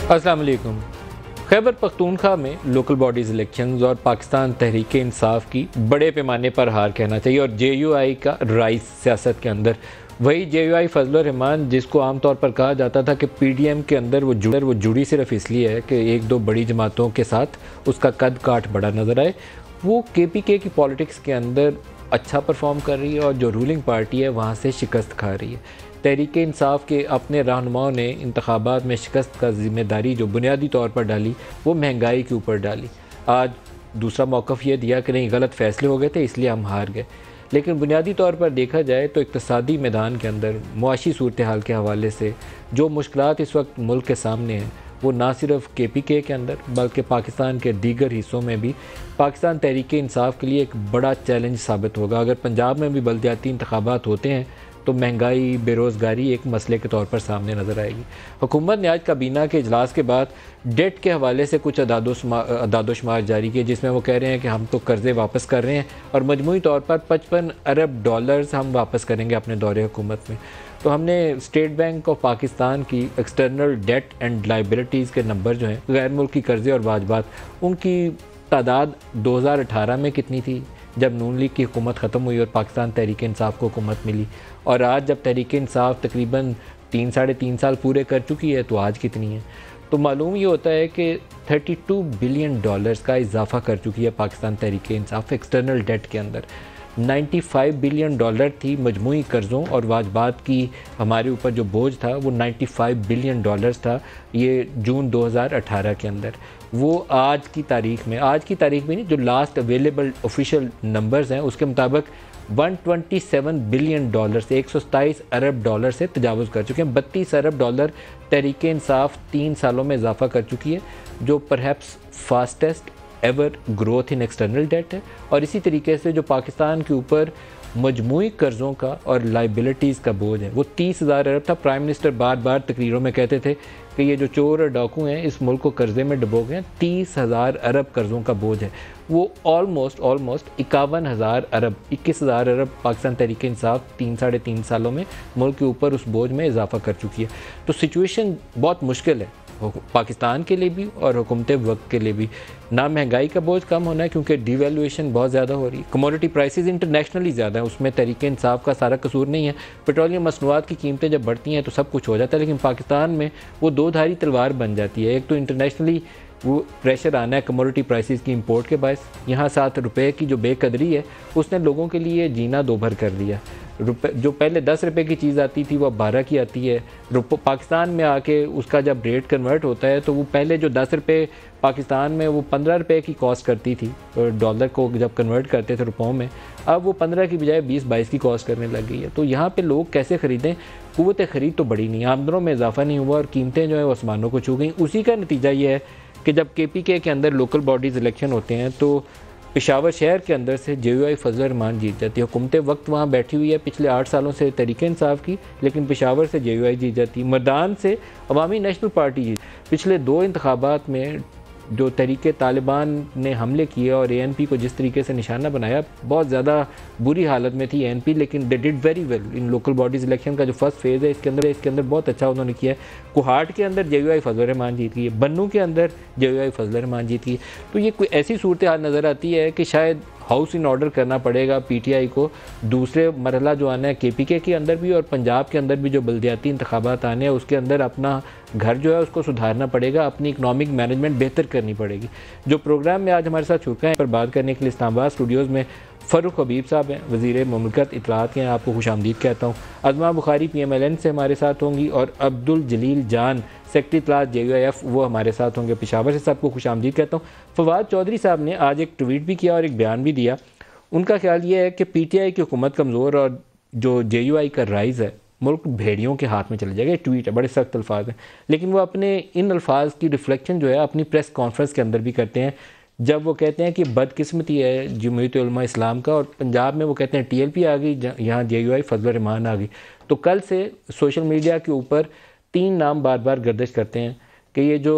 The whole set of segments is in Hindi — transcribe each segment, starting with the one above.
अस्सलाम वालेकुम। खैबर पख्तूनख्वा में लोकल बॉडीज़ इलेक्शंस और पाकिस्तान तहरीक इंसाफ की बड़े पैमाने पर हार कहना चाहिए और JUI का राइज सियासत के अंदर वही JUI फजलुर रहमान जिसको आमतौर पर कहा जाता था कि PDM के अंदर वो जुड़ी सिर्फ इसलिए है कि एक दो बड़ी जमातों के साथ उसका कद काठ बड़ा नज़र आए, वो KPK की पॉलिटिक्स के अंदर अच्छा परफॉर्म कर रही है और जो रूलिंग पार्टी है वहाँ से शिकस्त खा रही है। तहरीक इंसाफ के अपने रहनुमाओं ने इंतखाबात में शिकस्त का ज़िम्मेदारी जो बुनियादी तौर पर डाली वो महंगाई के ऊपर डाली। आज दूसरा मौक़िफ़ ये दिया कि नहीं, गलत फ़ैसले हो गए थे इसलिए हम हार गए। लेकिन बुनियादी तौर पर देखा जाए तो इक़्तिसादी मैदान के अंदर मुआशी सूरत हाल के हवाले से जो मुश्किलात इस वक्त मुल्क के सामने हैं वो ना सिर्फ KPK के अंदर बल्कि पाकिस्तान के दीगर हिस्सों में भी पाकिस्तान तहरीक इंसाफ के लिए एक बड़ा चैलेंज साबित होगा। अगर पंजाब में भी बल्दियाती इंतखाबात होते हैं तो महंगाई, बेरोज़गारी एक मसले के तौर पर सामने नज़र आएगी। हुकूमत ने आज काबीना के इजलास के बाद डेट के हवाले से कुछ अदादोशुमार जारी किए जिसमें वो कह रहे हैं कि हम तो कर्ज़े वापस कर रहे हैं और मजमूई तौर पर 55 अरब डॉलर्स हम वापस करेंगे अपने दौरे हुकूमत में। तो हमने स्टेट बैंक ऑफ पाकिस्तान की एक्सटर्नल डेट एंड लाइबिलिटीज़ के नंबर जो हैं गैर मुल्की कर्ज़े और वाजबात, उनकी तादाद 2018 में कितनी थी जब नून लीग की हुकूमत ख़त्म हुई और पाकिस्तान तहरीक इंसाफ को हुकूमत मिली, और आज जब तहरीक इंसाफ तकरीबन 3-3.5 साल पूरे कर चुकी है तो आज कितनी है। तो मालूम ये होता है कि 32 बिलियन डॉलर्स का इजाफा कर चुकी है पाकिस्तान तहरीक इंसाफ एक्सटर्नल डेट के अंदर। 95 बिलियन डॉलर थी मजमूई कर्ज़ों और वाजबात की हमारे ऊपर जो बोझ था वो 95 बिलियन डॉलर्स था ये जून 2018 के अंदर। वो आज की तारीख में नहीं, जो लास्ट अवेलेबल ऑफिशियल नंबर्स हैं उसके मुताबिक 127 बिलियन डॉलर से 127 अरब डॉलर से तजावुज़ कर चुके हैं। 32 अरब डॉलर तहरीक इंसाफ 3 सालों में इजाफा कर चुकी है जो perhaps fastest ever growth in external debt है। और इसी तरीके से जो पाकिस्तान के ऊपर मजमूई कर्ज़ों का और लाइबिलिटीज़ का बोझ है वो 30,000 अरब था। प्राइम मिनिस्टर बार बार तकरीरों में कहते थे कि ये जो चोर और डाकू हैं इस मुल्क को कर्ज़े में डुबो गए हैं। 30,000 अरब कर्ज़ों का बोझ है। वो ऑलमोस्ट 51,000 अरब 21,000 अरब पाकिस्तान तहरीक इंसाफ 3-3.5 सालों में मुल्क के ऊपर उस बोझ में इजाफा कर चुकी है। तो सिचुएशन बहुत मुश्किल है पाकिस्तान के लिए भी और हुकूमत वक्त के लिए भी। ना महंगाई का बोझ कम होना है क्योंकि डिवैल्यूएशन बहुत ज़्यादा हो रही है, कमोडिटी प्राइसेस इंटरनेशनली ज़्यादा है, उसमें तहरीक इंसाफ का सारा कसूर नहीं है। पेट्रोलियम मसनूआत की कीमतें जब बढ़ती हैं तो सब कुछ हो जाता है, लेकिन पाकिस्तान में वो दो धारी तलवार बन जाती है। एक तो इंटरनेशनली वो प्रेशर आना है कमोडिटी प्राइसेस की इंपोर्ट के बायस, यहाँ 7 रुपये की जो बेकदरी है उसने लोगों के लिए जीना दोभर कर दिया। जो पहले 10 रुपये की चीज़ आती थी वो अब 12 की आती है। पाकिस्तान में आके उसका जब रेट कन्वर्ट होता है तो वो पहले जो 10 रुपये पाकिस्तान में वो 15 रुपये की कॉस्ट करती थी, डॉलर को जब कन्वर्ट करते थे रुपयों में, अब वो 15 की बजाय 20-22 की कॉस्ट करने लग गई है। तो यहाँ पे लोग कैसे ख़रीदें, क़ुव्वत ख़रीद तो बढ़ी नहीं, आमदनों में इजाफा नहीं हुआ और कीमतें जो है वो आसमानों को छू गई। उसी का नतीजा ये है कि जब KPK के अंदर लोकल बॉडीज़ इलेक्शन होते हैं तो पेशावर शहर के अंदर से JUI फजलुर रहमान जीत जाती है। हुकूमत वक्त वहाँ बैठी हुई है पिछले 8 सालों से तहरीक इंसाफ की, लेकिन पेशावर से JUI जीत जाती है। मर्दान से अवामी नेशनल पार्टी जीत। पिछले 2 इंतखाबात में जो तहरीक तालिबान ने हमले किए और ANP को जिस तरीके से निशाना बनाया, बहुत ज़्यादा बुरी हालत में थी ANP, लेकिन they did very well in local bodies election का जो फर्स्ट फेज़ है इसके अंदर बहुत अच्छा उन्होंने किया है। कुहाट के अंदर JUI फजलुर रहमान जीत गई है, बन्नू के अंदर JUI फजलुर रहमान जीत गई। तो ये कोई ऐसी सूरत हाल नज़र आती है कि शायद हाउस इन ऑर्डर करना पड़ेगा PTI को। दूसरे मरहला जो आना है KPK के अंदर भी और पंजाब के अंदर भी जो बल्दियाती इंतखाबात आने हैं उसके अंदर अपना घर जो है उसको सुधारना पड़ेगा, अपनी इकनॉमिक मैनेजमेंट बेहतर करनी पड़ेगी। जो प्रोग्राम में आज हमारे साथ छुड़का है पर बात करने के लिए इस्लामाबाद स्टूडियोज़ में फ़ारूक हबीब साहब हैं, वज़ीर मुमलिकत इत्तलाआत के हैं, आपको खुशामदीद कहता हूँ। अज़मा बुखारी PMLN से हमारे साथ होंगी और अब्दुल जलील जान सेक्रेटरी इत्तलाआत JUIF वो हमारे साथ होंगे पेशावर से। सबको खुशामदीद कहता हूँ। फवाद चौधरी साहब ने आज एक ट्वीट भी किया और एक बयान भी दिया। उनका ख्याल ये है कि PTI की हुकूमत कमज़ोर और जो JUI का राइज़ है मुल्क भेड़ियों के हाथ में चले जाएगा। ट्वीट है, बड़े सख्त अल्फाज हैं, लेकिन वो अपने इन अल्फाज की रिफ्लेक्शन जो है अपनी प्रेस कॉन्फ्रेंस के अंदर भी करते हैं जब वो कहते हैं कि बदकिस्मती है जमीयत उलमा इस्लाम का, और पंजाब में वो कहते हैं TLP आ गई, यहाँ JUI फजलुर रहमान आ गई। तो कल से सोशल मीडिया के ऊपर 3 नाम बार बार गर्दिश करते हैं कि ये जो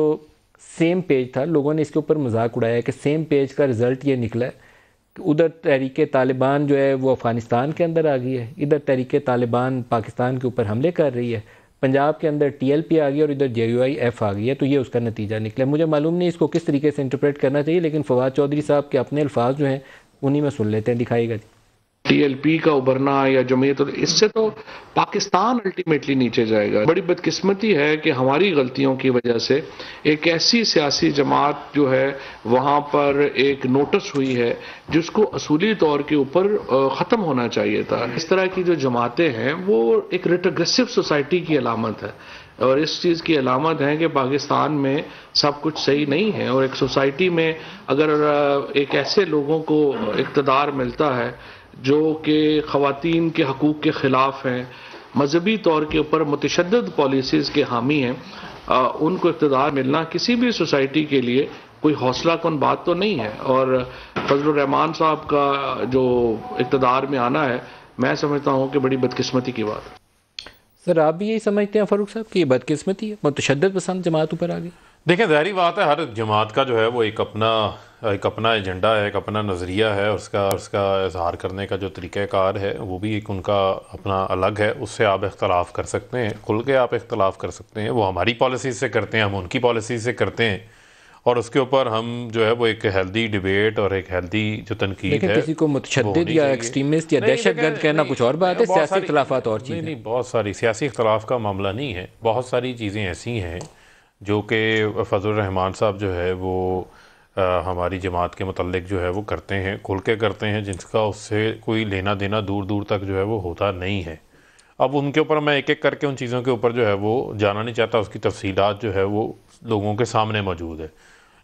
सेम पेज था, लोगों ने इसके ऊपर मजाक उड़ाया कि सेम पेज का रिज़ल्ट ये निकला है कि उधर तहरीक तालिबान जो है वो अफ़गानिस्तान के अंदर आ गई है, इधर तहरीक तालिबान पाकिस्तान के ऊपर हमले कर रही है। पंजाब के अंदर TLP आ गई और इधर JUI-F आ गई है, तो ये उसका नतीजा निकला। मुझे मालूम नहीं इसको किस तरीके से इंटरप्रेट करना चाहिए, लेकिन फवाद चौधरी साहब के अपने अल्फाज जो हैं उन्हीं में सुन लेते हैं। दिखाइएगा जी। TLP का उभरना या जमीयत, इससे तो पाकिस्तान अल्टीमेटली नीचे जाएगा। बड़ी बदकिस्मती है कि हमारी गलतियों की वजह से एक ऐसी सियासी जमात जो है वहां पर एक नोटिस हुई है जिसको असूली तौर के ऊपर खत्म होना चाहिए था। इस तरह की जो जमातें हैं वो एक रिट्रोग्रेसिव सोसाइटी की अलामत है, और इस चीज़ की अलामत है कि पाकिस्तान में सब कुछ सही नहीं है। और एक सोसाइटी में अगर एक ऐसे लोगों को इक़्तिदार मिलता है जो कि ख़वातीन के हकूक़ के ख़िलाफ़ हैं, मजहबी तौर के ऊपर मुतशद्दिद पॉलिसीज़ के हामी हैं, उनको इक़्तिदार मिलना किसी भी सोसाइटी के लिए कोई हौसला कौन बात तो नहीं है। और फजलुर रहमान साहब का जो इक़्तिदार में आना है, मैं समझता हूँ कि बड़ी बदकिस्मती की बात है। सर आप भी यही समझते हैं फ़ारूक साहब कि ये बदकिस्मती है, मुतशद्दिद पसंद जमात ऊपर आ गई? देखें, ज़ाहिरी बात है, हर जमात का जो है वो एक अपना एजेंडा है, एक अपना नज़रिया है, उसका इजहार करने का जो तरीक़ाकार है वो भी एक उनका अपना अलग है। उससे आप इख्तलाफ कर सकते हैं, खुल के आप इख्तलाफ कर सकते हैं। वो हमारी पॉलिसीज़ से करते हैं, हम उनकी पॉलिसी से करते हैं, और उसके ऊपर हम जो है वो एक हेल्दी डिबेट और एक हेल्दी जो तनकीद है, किसी को मुतशद्दिद या एक्सट्रीमिस्ट या दहशतगर्द कहना कुछ और बात है, सियासी इख्तलाफात और चीज़ नहीं, बहुत सारी सियासी इख्तलाफ का मामला नहीं है। बहुत सारी चीज़ें ऐसी हैं जो कि फजलुर रहमान साहब जो है वो हमारी जमात के मुतल्लिक जो है वो करते हैं, खुल के करते हैं, जिसका उससे कोई लेना देना दूर दूर तक जो है वो होता नहीं है। अब उनके ऊपर मैं एक एक करके उन चीज़ों के ऊपर जो है वो जाना नहीं चाहता, उसकी तफसीलात जो है वो लोगों के सामने मौजूद है।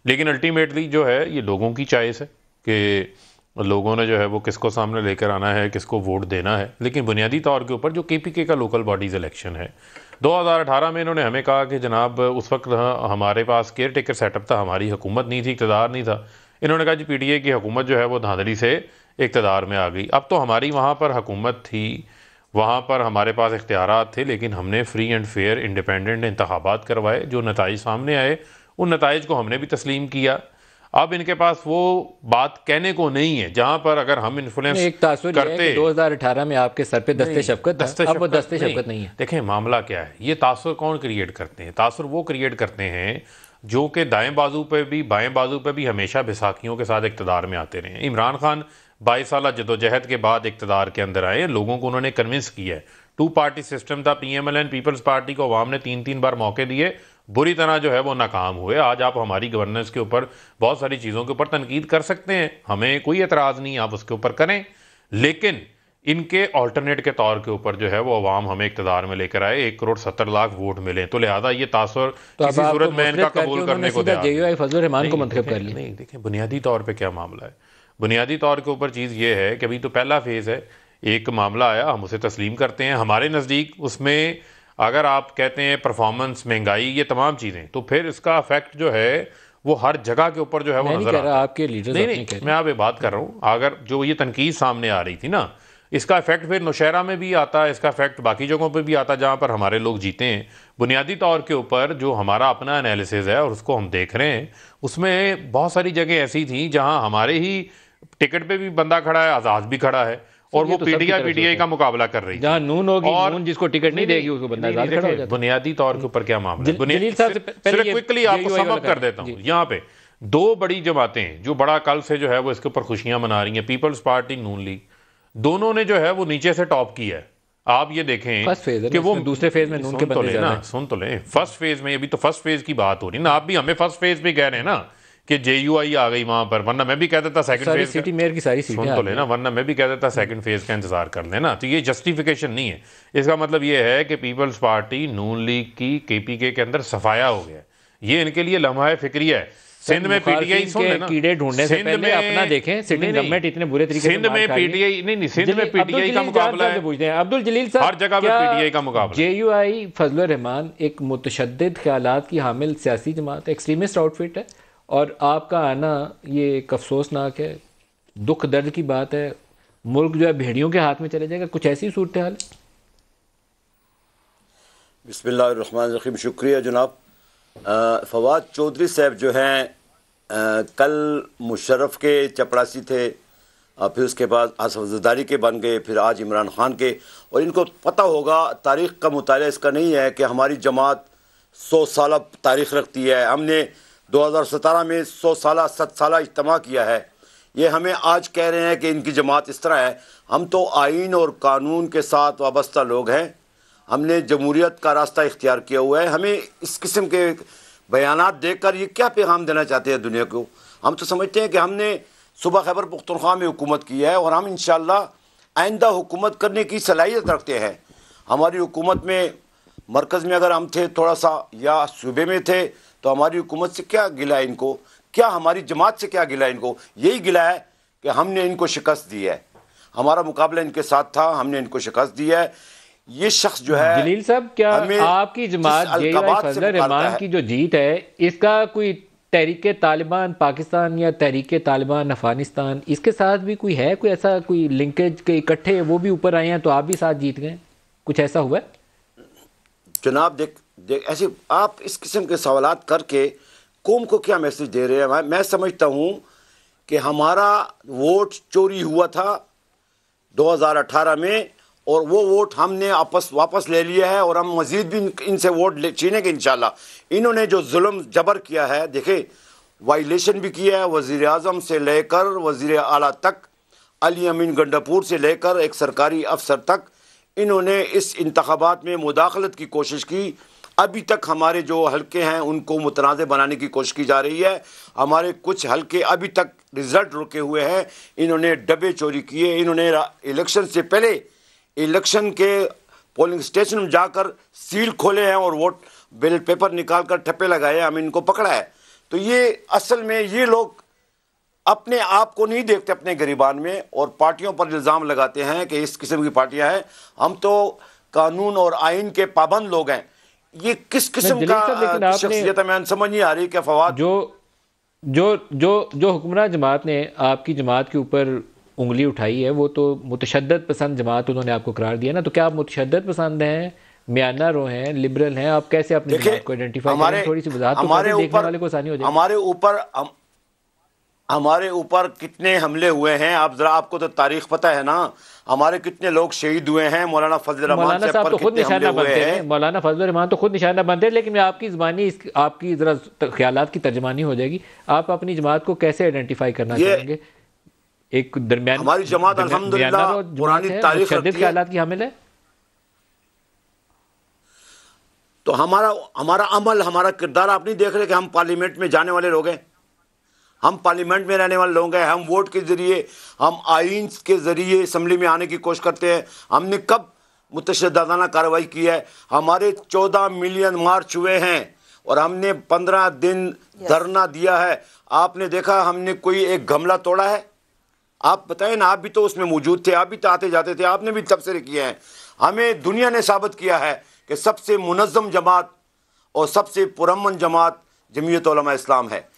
लेकिन अल्टीमेटली जो है ये लोगों की चॉइस है कि लोगों ने जो है वो किसको सामने लेकर आना है, किसको वोट देना है। लेकिन बुनियादी तौर के ऊपर जो KPK का लोकल बॉडीज़ इलेक्शन है, 2018 में इन्होंने हमें कहा कि जनाब उस वक्त हमारे पास केयर टेकर सेटअप था, हमारी हुकूमत नहीं थी, इक़्तिदार नहीं था। इन्होंने कहा जी PTI की हुकूमत जो है वो धांधली से इक़्तिदार में आ गई। अब तो हमारी वहाँ पर हुकूमत थी, वहाँ पर हमारे पास इख्तियारात थे, लेकिन हमने फ्री एंड फेयर इंडिपेंडेंट इंतखाबात करवाए। जो नताइज सामने आए उन नताइज को हमने भी तस्लीम किया। अब इनके पास वो बात कहने को नहीं है जहां पर अगर हम इन्फ्लुएंस करते। 2018 में आपके सर पे दस्ते शफ़क़त था, अब वो दस्ते शफ़क़त नहीं है। देखें मामला क्या है, ये तासुर कौन क्रिएट करते हैं? तासुर वो क्रिएट करते हैं जो कि दाएं बाजू पे भी बाएं बाजू पे भी हमेशा बैसाखियों के साथ इक़्तिदार में आते रहे। इमरान खान 22 साल जदोजहद के बाद इक़्तिदार के अंदर आए, लोगों को उन्होंने कन्विंस किया है। 2 पार्टी सिस्टम था, PMLN पीपल्स पार्टी को अवाम ने 3-3 बार मौके दिए, बुरी तरह जो है वो नाकाम हुए। आज आप हमारी गवर्नेंस के ऊपर बहुत सारी चीज़ों के ऊपर तनकीद कर सकते हैं, हमें कोई एतराज़ नहीं, आप उसके ऊपर करें, लेकिन इनके ऑल्टरनेट के तौर के ऊपर जो है वो अवाम हमें इक़्तिदार में लेकर आए, 1,70,00,000 वोट मिले, तो लिहाजा ये तासुर किसी सूरत में इनका कबूल करने को JUI फजलुर रहमान को मंतखब कर लिया। नहीं, देखें बुनियादी तौर पर क्या मामला है। बुनियादी तौर के ऊपर चीज़ ये है कि अभी तो पहला फेज़ है, एक मामला आया, हम उसे तस्लीम करते हैं। हमारे नज़दीक उसमें अगर आप कहते हैं परफॉर्मेंस, महंगाई, ये तमाम चीज़ें, तो फिर इसका इफेक्ट जो है वो हर जगह के ऊपर जो है वो नजर आ रहा है। आपके लीडर्स नहीं, मैं आप ये बात कर रहा हूँ, अगर जो ये तनकीद सामने आ रही थी ना, इसका इफेक्ट फिर नौशहरा में भी आता है, इसका इफेक्ट बाकी जगहों पे भी आता है जहाँ पर हमारे लोग जीते हैं। बुनियादी तौर के ऊपर जो हमारा अपना एनालिसिस है और उसको हम देख रहे हैं, उसमें बहुत सारी जगह ऐसी थी जहाँ हमारे ही टिकट पे भी बंदा खड़ा है, आज़ाद भी खड़ा है, और वो PTI का मुकाबला कर रही है। नून होगी, और नून जिसको टिकट नहीं देगी उसको बंदा आज़ाद खड़ा हो जाता है। बुनियादी तौर के ऊपर क्या मामला है, सिर्फ क्विकली आपको सम अप कर देता हूँ। यहाँ पे 2 बड़ी जमातें जो बड़ा कल से जो है वो इसके ऊपर खुशियां मना रही हैं, पीपल्स पार्टी, नून लीग, दोनों ने जो है वो नीचे से टॉप किया है। आप ये देखें कि वो दूसरे फेज में नून के बंदे ना, सुन तो लें, फर्स्ट फेज में, अभी तो फर्स्ट फेज की बात हो रही ना, आप भी हमें फर्स्ट फेज पे कह रहे हैं ना कि JUI आ गई वहां पर, वरना मैं भी कह देता सेकंड फेज सिटी मेयर की सारी सीटें सुन तो लेना, वरना मैं भी कह देता सेकंड फेज का इंतजार कर लेना। तो ये जस्टिफिकेशन नहीं है। इसका मतलब ये है कि पीपल्स पार्टी, नून लीग की KPK के अंदर सफाया हो गया। ये इनके लिए लम्हा फिक्रिया है। सिंध में PTI कीड़े ढूंढने से पहले अपना देखें, सिटिंग गवर्नमेंट इतने बुरे तरीके से सिंध में PTI नहीं, सिंध में PTI का मुकाबला है। पूछते हैं अब्दुल जलील साहब, हर जगह पे PTI का मुकाबला। JUI फजलुर रहमान एक मुतशद्दिद ख्यालात की हामिल सियासी जमात, एक्सट्रीमिस्ट आउटफिट है, और आपका आना ये एक अफसोसनाक है, दुख दर्द की बात है। मुल्क जो है भेड़ियों के हाथ में चले जाएगा, कुछ ऐसी सूरत हाल है। बिस्मिल्लाहिर्रहमानिर्रहीम, शुक्रिया जनाब। फवाद चौधरी साहब जो हैं कल मुशर्रफ के चपड़ासी थे फिर उसके बाद असफ ज़रदारी के बन गए, फिर आज इमरान खान के। और इनको पता होगा, तारीख़ का मुताला इसका नहीं है कि हमारी जमात 100 साल तारीख़ रखती है। हमने 2017 में 100 साल 7 साल इज्तिमा किया है। ये हमें आज कह रहे हैं कि इनकी जमात इस तरह है। हम तो आइन और कानून के साथ वाबस्ता लोग हैं। हमने जमहूरियत का रास्ता इख्तियार किया हुआ है। हमें इस किस्म के बयानात देकर ये क्या पैगाम देना चाहते हैं दुनिया को? हम तो समझते हैं कि हमने सुबह खैबर पख्तूनख्वा में हुकूमत की है और हम इंशाअल्लाह आइंदा हुकूमत करने की सलाहियत रखते हैं। हमारी हुकूमत में मरकज़ में अगर हम थे थोड़ा सा या सूबे में थे तो हमारी हुकूमत से क्या गिला है इनको? क्या हमारी जमात से क्या गिला है इनको? यही गिला है कि हमने इनको शिकस्त दी है। हमारा मुकाबला इनके साथ था, हमने इनको शिकस्त दी है। ये शख्स जो है जलील साहब, क्या आपकी जमात जेयूआई फजलुर रहमान की जो जीत है इसका कोई तहरीके तालिबान पाकिस्तान या तहरीके तालिबान अफगानिस्तान इसके साथ भी कोई है, कोई ऐसा कोई लिंकेज के इकट्ठे वो भी ऊपर आए हैं तो आप भी साथ जीत गए, कुछ ऐसा हुआ है? जनाब देख ऐसे आप इस किस्म के सवालात करके कौम को क्या मैसेज दे रहे हैं? मैं समझता हूँ कि हमारा वोट चोरी हुआ था 2018 में और वो वोट हमने वापस ले लिया है और हम मज़ीद भी इनसे वोट छीनेंगे इंशाल्लाह। इन्होंने जो जुल्म जबर किया है, देखे वायलेशन भी किया है, वज़ीर आज़म से लेकर वज़ीर आला तक, अली अमीन गंडापुर से लेकर एक सरकारी अफसर तक इन्होंने इस इंतखाबात में मुदाखलत की कोशिश की। अभी तक हमारे जो हलके हैं उनको मुतनाज़ बनाने की कोशिश की जा रही है। हमारे कुछ हलके अभी तक रिज़ल्ट रुके हुए हैं। इन्होंने डब्बे चोरी किए। इन्होंने इलेक्शन से पहले इलेक्शन के पोलिंग स्टेशन में जाकर सील खोले हैं और वोट बैलेट पेपर निकाल कर ठप्पे लगाए। हम इनको पकड़ा है। तो ये असल में ये लोग अपने आप को नहीं देखते अपने गिरबान में और पार्टियों पर इल्ज़ाम लगाते हैं कि इस किस्म की पार्टियां हैं। हम तो कानून और आइन के पाबंद लोग हैं। ये किस किस्म का शख्सियत है? मैं समझ नहीं आ रही कि फवाद जो हुक्मरान जमात ने आपकी जमात के ऊपर उंगली उठाई है वो तो मुतशद्दद पसंद जमात उन्होंने आपको करार दिया ना, तो क्या आप मुतशद्दद पसंद हैं, म्याना रो हैं, लिबरल हैं? आप कैसे अपनी जमात को आइडेंटिफाई करें? थोड़ी सी वजाहत तो करें, देखने वाले को आसानी हो जाए। हमारे ऊपर कितने हमले हुए हैं आप जरा, आपको तो तारीख पता है ना। हमारे कितने लोग शहीद हुए हैं। मौलाना फजल रहमान साहब तो खुद निशाना बनते हैं। मौलाना फजल रहमान तो खुद निशाना बनते हैं, लेकिन आपकी ज़बानी आपकी जरा ख्यालात की तर्जमानी हो जाएगी। आप अपनी जमात को कैसे आइडेंटिफाई करना चाहेंगे? एक दरमियान हमारी जमात अल्हम्दुलिल्लाह पुरानी तारीख ख्यालात की हामिल है। तो हमारा अमल, हमारा किरदार आप नहीं देख रहे कि हम पार्लियामेंट में जाने वाले लोग हैं, हम पार्लियामेंट में रहने वाले लोग हैं। हम वोट के ज़रिए, हम आइन के ज़रिए असम्बली में आने की कोशिश करते हैं। हमने कब मुतशद्दिदाना कार्रवाई की है? हमारे 14 मिलियन मार्च हुए हैं और हमने 15 दिन धरना दिया है। आपने देखा हमने कोई एक गमला तोड़ा है? आप बताएं ना, आप भी तो उसमें मौजूद थे, आप भी तो आते जाते थे, आपने भी तबसरे किए हैं। हमें दुनिया ने साबित किया है कि सबसे मुनज़्ज़म जमात और सबसे पुरअमन जमात जमीयत उलमा इस्लाम है।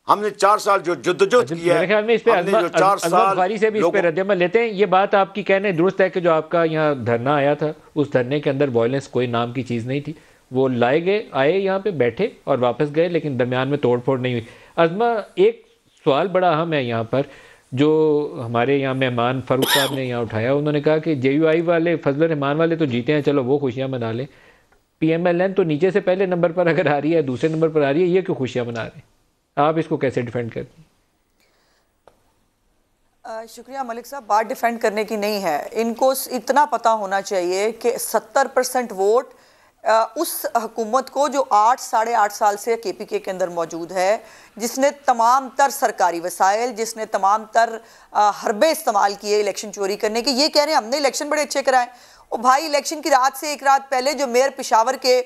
हमने 4 साल जो जद्दोजहद की है, हमने जो 4 साल से भी इस पे रद्द-ए-अमल लेते हैं। ये बात आपकी कहने दुरुस्त है कि जो आपका यहाँ धरना आया था उस धरने के अंदर वायलेंस कोई नाम की चीज़ नहीं थी। वो लाए गए, आए यहाँ पे बैठे और वापस गए, लेकिन दरमियान में तोड़ फोड़ नहीं हुई। अज़मा, एक सवाल बड़ा अहम है यहाँ पर जो हमारे यहाँ मेहमान फ़ारूक साहब ने यहाँ उठाया। उन्होंने कहा कि जेयूआई वाले, फजलुर रहमान वाले तो जीते हैं, चलो वो खुशियाँ मना लें। PMLN तो नीचे से पहले नंबर पर अगर आ रही है, दूसरे नंबर पर आ रही है, ये क्यों खुशियाँ मना रहे हैं? आप इसको कैसे डिफेंड करते हैं? शुक्रिया मलिक साहब। बात डिफेंड करने की नहीं है, इनको इतना पता होना चाहिए कि 70% वोट उस हुकूमत को जो 8 साढ़े 8 साल से KPK के अंदर मौजूद है, जिसने तमाम तर सरकारी वसाइल, जिसने तमाम तर हरबे इस्तेमाल किए इलेक्शन चोरी करने के। ये कह रहे हैं हमने इलेक्शन बड़े अच्छे कराए। ओ भाई, इलेक्शन की रात से एक रात पहले जो मेयर पेशावर के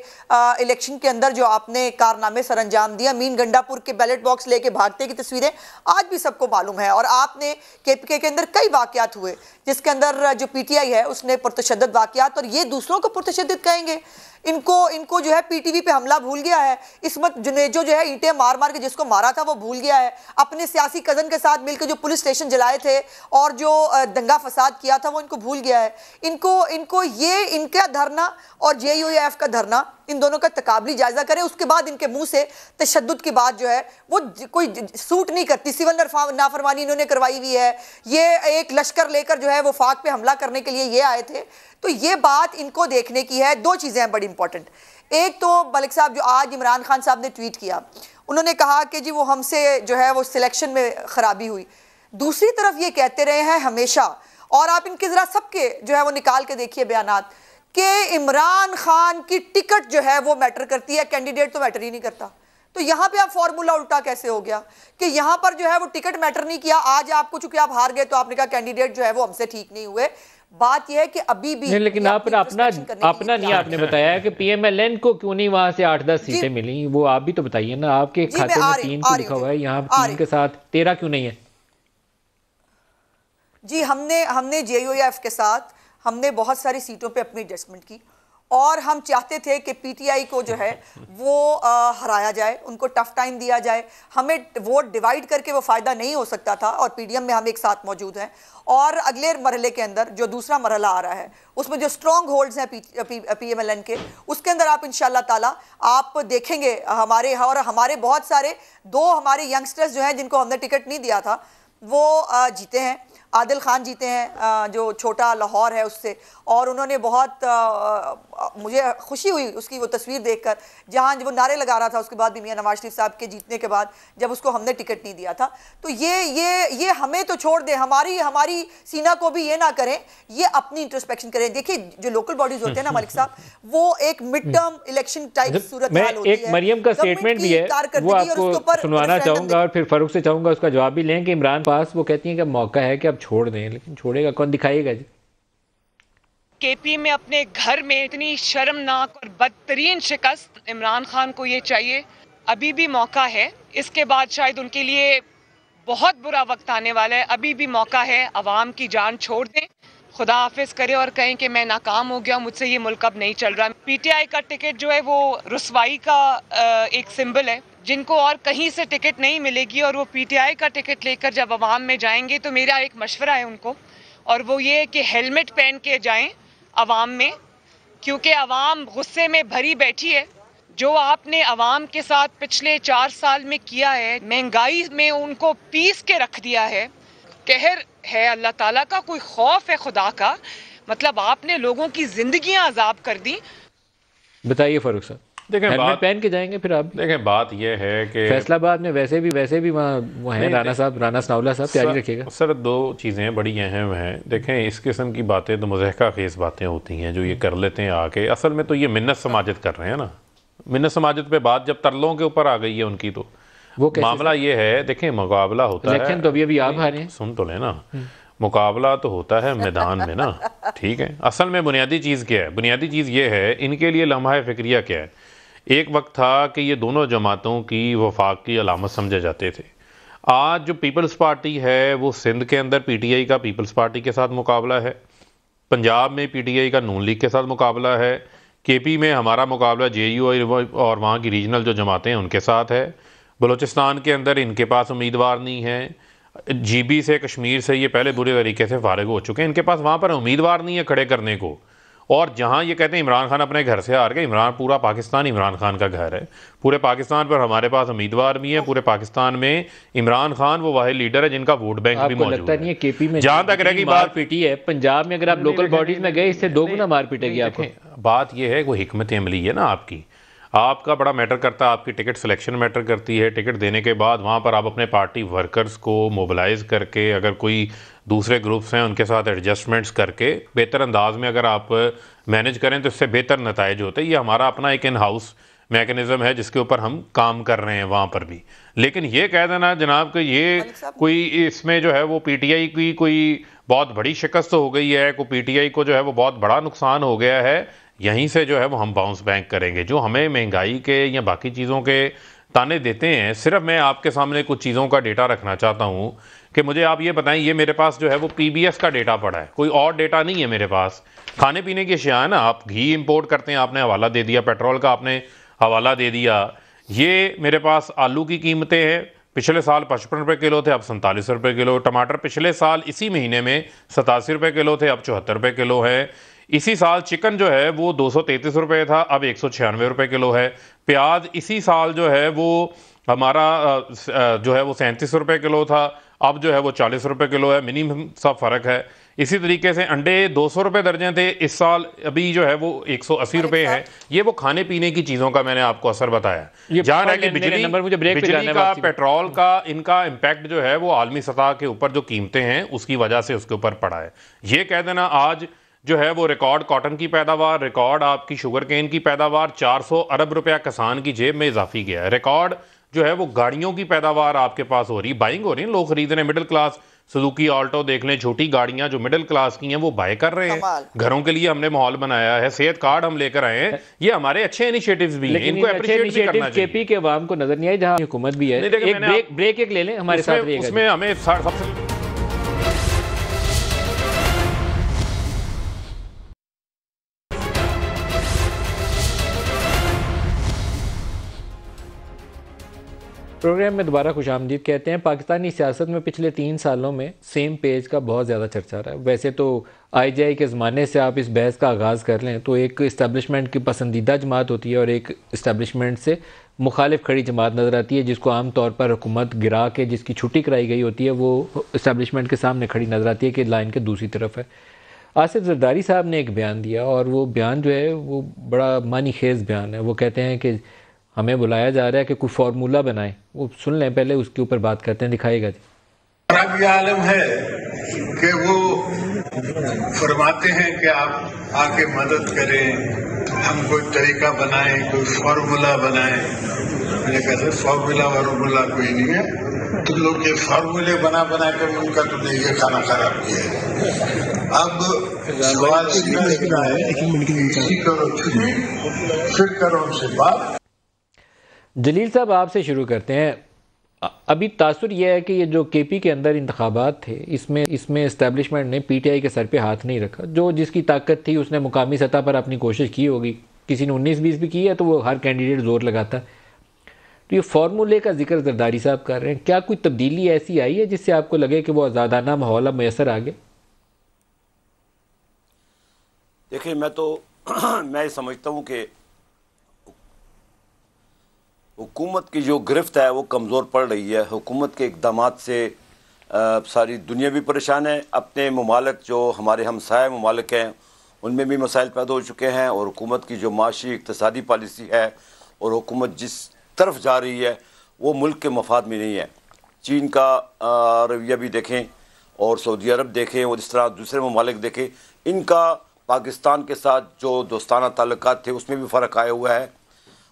इलेक्शन के अंदर जो आपने कारनामे सर अंजाम दिया, मीन गंडापुर के बैलेट बॉक्स लेके भागते की तस्वीरें आज भी सबको मालूम है। और आपने KPK के अंदर कई वाकयात हुए जिसके अंदर जो PTI है उसने पुरतशद्दद वाकयात, और ये दूसरों को पुरतशद्दद कहेंगे। इनको जो है पीटीवी पे हमला भूल गया है। इस्मत जुनेजो जो है ईंटें मार मार के जिसको मारा था वो भूल गया है। अपने सियासी कजन के साथ मिलकर जो पुलिस स्टेशन जलाए थे और जो दंगा फसाद किया था वो इनको भूल गया है। इनको ये इनका धरना और JUIF का धरना, इन दोनों का तकाबली जायजा करें, उसके बाद इनके मुंह से तशद्दुद की बात जो है वो कोई सूट नहीं करती। सिविल नाफरमानी इन्होंने करवाई हुई है, ये एक लश्कर लेकर जो है वो वफाक पे हमला करने के लिए ये आए थे। तो ये बात इनको देखने की है। दो चीजें हैं बड़ी इंपॉर्टेंट। एक तो मलिक साहब जो आज इमरान खान साहब ने ट्वीट किया, उन्होंने कहा कि जी वो हमसे जो है वो सिलेक्शन में खराबी हुई। दूसरी तरफ ये कहते रहे हैं हमेशा, और आप इनके जरा सबके जो है वो निकाल के देखिए बयानात, कि इमरान खान की टिकट जो है वो मैटर करती है, कैंडिडेट तो मैटर ही नहीं करता। तो यहाँ पे आप फॉर्मूला उल्टा कैसे हो गया कि यहाँ पर जो है वो टिकट मैटर नहीं किया, आज आपको चूंकि आप हार गए तो आपने कहा कैंडिडेट जो है वो हमसे ठीक नहीं हुए। बात यह है कि अभी भी नहीं, लेकिन आपने अपना नहीं आपने बताया कि PMLN को क्यों नहीं वहां से 8-10 सीटें मिली, वो आप भी तो बताइए ना। आपके खाते में 3 को लिखा हुआ है, यहाँ 3 के साथ 13 क्यों नहीं है? जी हमने JUIF के साथ हमने बहुत सारी सीटों पे अपनी एडजस्टमेंट की और हम चाहते थे कि PTI को जो है वो हराया जाए, उनको टफ टाइम दिया जाए। हमें वोट डिवाइड करके वो फ़ायदा नहीं हो सकता था और PDM में हम एक साथ मौजूद हैं। और अगले मरहले के अंदर जो दूसरा मरहला आ रहा है उसमें जो स्ट्रॉन्ग होल्ड्स हैं PMLN के, उसके अंदर आप इंशाल्लाह ताला आप देखेंगे हमारे बहुत सारे 2 हमारे यंगस्टर्स जो हैं जिनको हमने टिकट नहीं दिया था वो जीते हैं। आदिल खान जीते हैं जो छोटा लाहौर है उससे, और उन्होंने बहुत मुझे खुशी हुई उसकी वो तस्वीर देखकर जहां वो नारे लगा रहा था। उसके बाद भी मियां नवाज शरीफ साहब के जीतने के बाद जब उसको हमने टिकट नहीं दिया था। तो ये हमें तो छोड़ दें, हमारी सीना को भी ये ना करें, ये अपनी इंट्रोस्पेक्शन करें। देखिए जो लोकल बॉडीज होते हैं ना मलिक साहब, वो एक मिड टर्म इलेक्शन टाइप सूरत हाल होती है। एक मरियम का स्टेटमेंट भी है, वो आपको सुनवाना चाहूंगा और फिर फारूक से चाहूंगा उसका जवाब भी लें कि इमरान पास वो कहती हैं कि मौका है कि अब छोड़ दें, लेकिन छोड़ेगा कौन, दिखाइएगा जी। KP में अपने घर में इतनी शर्मनाक और बदतरीन शिकस्त, इमरान खान को ये चाहिए, अभी भी मौका है। इसके बाद शायद उनके लिए बहुत बुरा वक्त आने वाला है, अभी भी मौका है। अवाम की जान छोड़ दें, खुदा हाफिज करें और कहें कि मैं नाकाम हो गया, मुझसे ये मुल्क अब नहीं चल रहा। PTI का टिकट जो है वो रुसवाई का एक सिंबल है। जिनको और कहीं से टिकट नहीं मिलेगी और वो PTI का टिकट लेकर जब अवाम में जाएंगे तो मेरा एक मशवरा है उनको, और वो ये है कि हेलमेट पहन के जाएं अवाम में, क्योंकि अवाम गुस्से में भरी बैठी है। जो आपने अवाम के साथ पिछले 4 साल में किया है, महंगाई में उनको पीस के रख दिया है, कहर है अल्लाह ताला का, कोई खौफ है खुदा का, मतलब आपने लोगों की जिंदगियां अजाब कर दी। बताइए फारूक साहब। देखें, हेलमेट पहन के जाएंगे फिर आप। देखें बात यह है कि फैसलाबाद में वैसे भी वहाँ हैं राना सनाउल्लाह साहब, तैयारी रखिएगा सर। 2 चीज़ें बड़ी अहम हैं। देखें इस किस्म की बातें तो मुज़हका खेज़ बातें होती हैं जो ये कर लेते हैं आके। असल में तो ये मिन्नत समाजत कर रहे हैं ना, मिन्नत समाजत पे बात जब तरलों के ऊपर आ गई है उनकी, तो वो मामला ये है। देखें मुकाबला होता है, इलेक्शन तो अभी आप हारे हैं, सुन तो लेना, मुकाबला तो होता है मैदान में ना, ठीक है। असल में बुनियादी चीज़ क्या है? बुनियादी चीज़ ये है, इनके लिए लम्हा फ़िक्रिया क्या है। एक वक्त था कि ये दोनों जमातों की वफाक की अलामत समझे जाते थे। आज जो पीपल्स पार्टी है वो सिंध के अंदर PTI का पीपल्स पार्टी के साथ मुकाबला है, पंजाब में PTI का नून लीग के साथ मुकाबला है, KP में हमारा मुकाबला JUI और वहाँ की रीजनल जो जमातें हैं उनके साथ है, बलूचिस्तान के अंदर इनके पास उम्मीदवार नहीं है, GB से कश्मीर से ये पहले बुरे तरीके से फारिग हो चुके हैं, इनके पास वहाँ पर उम्मीदवार नहीं है खड़े करने को। और जहाँ ये कहते हैं इमरान खान अपने घर से हार गए, पूरा पाकिस्तान इमरान खान का घर है। पूरे पाकिस्तान पर हमारे पास उम्मीदवार भी हैं, पूरे पाकिस्तान में इमरान खान वो वाहिद लीडर है जिनका वोट बैंक भी मौजूद है। नहीं है KP में जहाँ तक रही बात पीटी है, पंजाब में अगर आप लोकल बॉडीज में गए इससे 2 गुना मार पीटेगी आपको। बात ये है वो हिकमत अमली है ना आपकी, आपका बड़ा मैटर करता है, आपकी टिकट सिलेक्शन मैटर करती है। टिकट देने के बाद वहाँ पर आप अपने पार्टी वर्कर्स को मोबिलाइज करके, अगर कोई दूसरे ग्रुप्स हैं उनके साथ एडजस्टमेंट्स करके बेहतर अंदाज में अगर आप मैनेज करें तो इससे बेहतर नताइज होते हैं। ये हमारा अपना एक इन हाउस मैकेनिज़्म है जिसके ऊपर हम काम कर रहे हैं वहाँ पर भी। लेकिन ये कह देना जनाब कि ये कोई इसमें जो है वो PTI की कोई बहुत बड़ी शिकस्त हो गई है, कोई PTI को जो है वो बहुत बड़ा नुकसान हो गया है, यहीं से जो है वो हम बाउंस बैक करेंगे। जो हमें महंगाई के या बाकी चीज़ों के ताने देते हैं, सिर्फ मैं आपके सामने कुछ चीज़ों का डेटा रखना चाहता हूँ कि मुझे आप ये बताएं, ये मेरे पास जो है वो PBS का डेटा पड़ा है, कोई और डेटा नहीं है मेरे पास। खाने पीने की अशिया है ना, आप घी इंपोर्ट करते हैं, आपने हवाला दे दिया, पेट्रोल का आपने हवाला दे दिया। ये मेरे पास आलू की कीमतें हैं, पिछले साल 55 रुपये किलो थे, अब 47 रुपये किलो। टमाटर पिछले साल इसी महीने में 87 रुपये किलो थे, अब 74 रुपये किलो है। इसी साल चिकन जो है वो 233 रुपये था, अब 196 रुपये किलो है। प्याज इसी साल जो है वो हमारा जो है वो 37 रुपये किलो था, अब जो है वो 40 रुपये किलो है। मिनिमम सा फ़र्क है। इसी तरीके से अंडे 200 रुपये दर्जन थे, इस साल अभी जो है वो 180 रुपये है। ये वो खाने पीने की चीज़ों का मैंने आपको असर बताया। जहाँ रह कि बिजली का, पेट्रोल का, इनका इम्पैक्ट जो है वो आलमी सतह के ऊपर जो कीमतें हैं उसकी वजह से उसके ऊपर पड़ा है। ये कह देना आज जो है वो रिकॉर्ड कॉटन की पैदावार, रिकॉर्ड आपकी शुगर केन की पैदावार, 400 अरब रुपया किसान की जेब में इजाफी गया है। रिकॉर्ड जो है वो गाड़ियों की पैदावार आपके पास हो रही, बाइंग हो रही है, लोग खरीद रहे हैं। मिडिल क्लास सुजुकी ऑल्टो देख लें, छोटी गाड़ियां जो मिडिल क्लास की हैं वो बाय कर रहे हैं। घरों के लिए हमने माहौल बनाया है, सेहत कार्ड हम लेकर आए हैं। ये हमारे अच्छे इनिशिएटिव्स भी हैं, इनको अप्रिशिएट भी करना चाहिए। केपी के अवाम को नजर नहीं आए, जहां हुकूमत भी है। एक ब्रेक ले लें, हमारे साथ रहिएगा। उसमें हमें सबसे प्रोग्राम में दोबारा खुशामदीद कहते हैं। पाकिस्तानी सियासत में पिछले 3 सालों में सेम पेज का बहुत ज़्यादा चर्चा रहा है। वैसे तो IJI के ज़माने से आप इस बहस का आगाज़ कर लें तो एक इस्टेब्लिशमेंट की पसंदीदा जमात होती है और एक इस्टेब्लिशमेंट से मुखालिफ खड़ी जमात नज़र आती है, जिसको आम तौर पर हुकूमत गिरा के जिसकी छुट्टी कराई गई होती है वो इस्टेब्लिशमेंट के सामने खड़ी नज़र आती है कि लाइन के दूसरी तरफ है। आसिफ जरदारी साहब ने एक बयान दिया और वो बयान जो है वो बड़ा मानी खेज़ बयान है। वो कहते हैं कि हमें बुलाया जा रहा है कि कोई फार्मूला बनाए। वो सुन लें पहले, उसके ऊपर बात करते हैं। दिखाएगा जी। खराब ये आलम है कि वो फरमाते हैं कि आप आके मदद करें, हम कोई तरीका बनाएं, कोई फार्मूला बनाएं। मैंने कहा सर फार्मूला कोई नहीं है, तुम लोग ये फार्मूले बना कर उनका तुमने ये खाना खराब किया है। अब सवाल सीधा है, इसी करो छुट्टी, फिर करो उनसे बात। जलील साहब आपसे शुरू करते हैं। अभी तासुर यह है कि ये जो KP के अंदर इंतखाबात थे इसमें इस्टेब्लिशमेंट ने PTI के सर पे हाथ नहीं रखा। जो जिसकी ताकत थी उसने मुकामी सतह पर अपनी कोशिश की होगी, किसी ने 19-20 भी की है तो वो हर कैंडिडेट जोर लगाता। तो ये फार्मूले का जिक्र जरदारी साहब कर रहे हैं, क्या कोई तब्दीली ऐसी आई है जिससे आपको लगे कि वो आज़ादाना माहौल मैसर आ गया? देखिए मैं समझता हूँ कि हुकूमत की जो गिरफ्त है वो कमज़ोर पड़ रही है। हुकूमत के इक़दामात से सारी दुनिया भी परेशान है। अपने ममालिक जो हमारे हमसाया ममालिक हैं उनमें भी मसाइल पैदा हो चुके हैं और हुकूमत की जो माशी इक़्तिसादी पॉलिसी है और हुकूमत जिस तरफ जा रही है वो मुल्क के मफाद में नहीं है। चीन का रवैया भी देखें और सऊदी अरब देखें और इस तरह दूसरे ममालिक देखें, इनका पाकिस्तान के साथ जो दोस्ताना ताल्लुकात थे उसमें भी फ़र्क आया हुआ है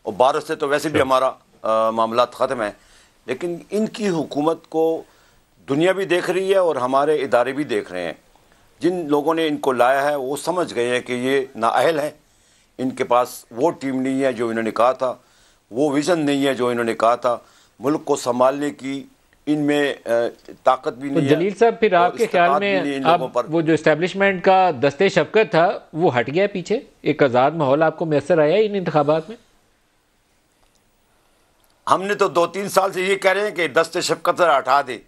और भारत से तो वैसे भी हमारा मामला ख़त्म है। लेकिन इनकी हुकूमत को दुनिया भी देख रही है और हमारे इदारे भी देख रहे हैं। जिन लोगों ने इनको लाया है वो समझ गए हैं कि ये नाअहल है, इनके पास वो टीम नहीं है जो इन्होंने कहा था, वो विज़न नहीं है जो इन्होंने कहा था, मुल्क को संभालने की इनमें ताकत भी नहीं है। जलील साहब फिर आपके ख्याल में अब वो जो इस्टेब्लिशमेंट का दस्ते शफ़क़त था वो हट गया पीछे, एक आज़ाद माहौल आपको मैसर आया इन इंतखाबात में? हमने तो 2-3 साल से ये कह रहे हैं कि दस्ते शफ़क़त हटा दे,